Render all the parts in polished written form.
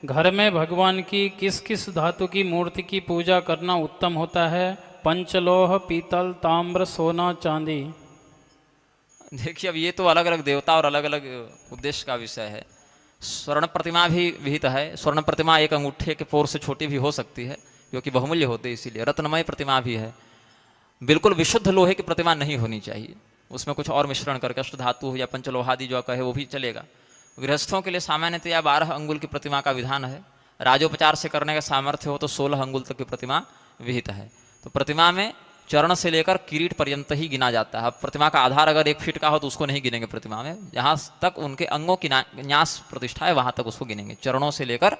घर में भगवान की किस किस धातु की मूर्ति की पूजा करना उत्तम होता है? पंचलोह, पीतल, ताम्र, सोना, चांदी। देखिए, अब ये तो अलग अलग देवता और अलग अलग उद्देश्य का विषय है। स्वर्ण प्रतिमा भी विहित है। स्वर्ण प्रतिमा एक अंगूठे के पोर से छोटी भी हो सकती है, क्योंकि बहुमूल्य होते हैं, इसीलिए। रत्नमय प्रतिमा भी है। बिल्कुल विशुद्ध लोहे की प्रतिमा नहीं होनी चाहिए, उसमें कुछ और मिश्रण करके अष्ट धातु या पंचलोहादि जो कहे वो भी चलेगा। गृहस्थों के लिए सामान्यतया 12 अंगुल की प्रतिमा का विधान है। राजोपचार से करने का सामर्थ्य हो तो 16 अंगुल तक की प्रतिमा विहित है। तो प्रतिमा में चरण से लेकर किरीट पर्यंत ही गिना जाता है। अब प्रतिमा का आधार अगर 1 फीट का हो तो उसको नहीं गिनेंगे प्रतिमा में। जहाँ तक उनके अंगों की न्यास प्रतिष्ठा है वहाँ तक उसको गिनेंगे, चरणों से लेकर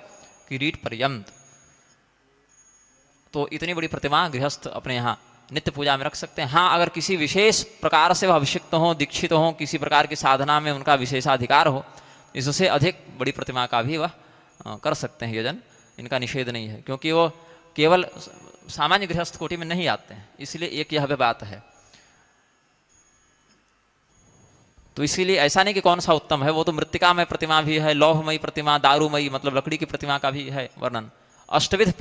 किरीट पर्यंत। तो इतनी बड़ी प्रतिमा गृहस्थ अपने यहाँ नित्य पूजा में रख सकते हैं। हाँ, अगर किसी विशेष प्रकार से वह अभिषिक्त हों, दीक्षित हों, किसी प्रकार की साधना में उनका विशेषाधिकार हो, इससे अधिक बड़ी प्रतिमा का भी वह कर सकते हैं यजन। इनका निषेध नहीं है, क्योंकि वो केवल सामान्य गृहस्थ कोटि में नहीं आते हैं, इसलिए एक यह बात है। तो इसीलिए ऐसा नहीं कि कौन सा उत्तम है, वो तो मृत्तिकामय प्रतिमा भी है, लौहमयी प्रतिमा, दारूमयी मतलब लकड़ी की प्रतिमा का भी है वर्णन। अष्टविध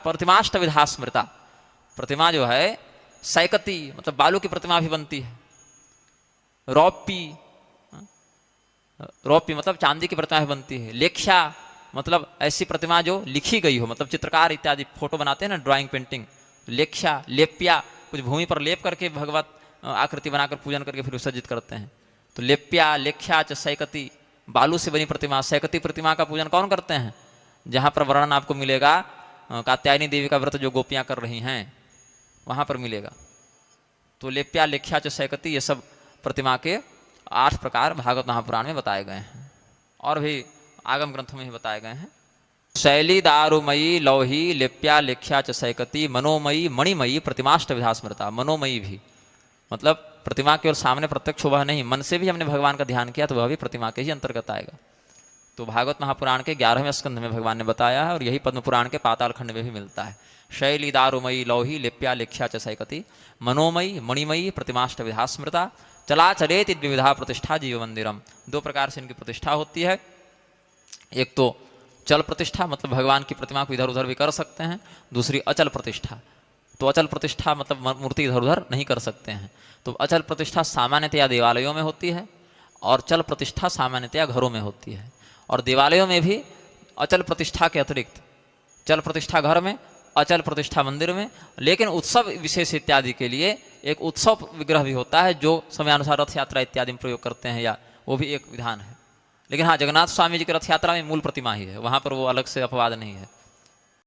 प्रतिमाष्टविधा स्मृता। प्रतिमा जो है सैकती मतलब बालू की प्रतिमा भी बनती है। रौप्य मतलब चांदी की प्रतिमा भी बनती है। लेख्या मतलब ऐसी प्रतिमा जो लिखी गई हो, मतलब चित्रकार इत्यादि फोटो बनाते हैं ना, ड्राइंग पेंटिंग। लेख्या, लेप्या कुछ भूमि पर लेप करके भगवत आकृति बनाकर पूजन करके फिर विसर्जित करते हैं। तो लेप्या, लेख्या च सैकती, बालू से बनी प्रतिमा। सैकती प्रतिमा का पूजन कौन करते हैं? जहाँ पर वर्णन आपको मिलेगा कात्यायनी देवी का व्रत जो गोपियाँ कर रही हैं, वहाँ पर मिलेगा। तो लेप्या, लेख्या च सैकती, ये सब प्रतिमा के 8 प्रकार भागवत महापुराण में बताए गए हैं, और भी आगम ग्रंथों में भी बताए गए हैं। शैली, दारुमयी, लौही, लेप्या, लेख्या च सैकती, मनोमयी, मणिमयी, प्रतिमाष्ट विधा स्मृता। मनोमयी भी मतलब प्रतिमा के और सामने प्रत्यक्ष वह नहीं, मन से भी हमने भगवान का ध्यान किया तो वह भी प्रतिमा के ही अंतर्गत आएगा। तो भागवत महापुराण के 11वें स्कंध में भगवान ने बताया है, और यही पद्म पुराण के पाताल खंड में भी मिलता है। शैली, दारुमयी, लौही, लेप्या, लेख्या च सैकती, मनोमयी, मणिमयी, प्रतिमाष्ट विधा स्मृता, चला चलेति द्विविधा प्रतिष्ठा जीव मंदिरम। 2 प्रकार से इनकी प्रतिष्ठा होती है। एक तो चल प्रतिष्ठा, मतलब भगवान की प्रतिमा को इधर उधर भी कर सकते हैं। दूसरी अचल प्रतिष्ठा। तो अचल प्रतिष्ठा मतलब मूर्ति इधर उधर नहीं कर सकते हैं। तो अचल प्रतिष्ठा सामान्यतया देवालयों में होती है, और चल प्रतिष्ठा सामान्यतया घरों में होती है। और देवालयों में भी अचल प्रतिष्ठा के अतिरिक्त चल प्रतिष्ठा घर में, अचल प्रतिष्ठा मंदिर में। लेकिन उत्सव विशेष इत्यादि के लिए एक उत्सव विग्रह भी होता है, जो समयानुसार रथ यात्रा इत्यादि में प्रयोग करते हैं, या वो भी एक विधान है। लेकिन हाँ, जगन्नाथ स्वामी जी की रथ यात्रा में मूल प्रतिमा ही है, वहाँ पर वो अलग से अपवाद नहीं है।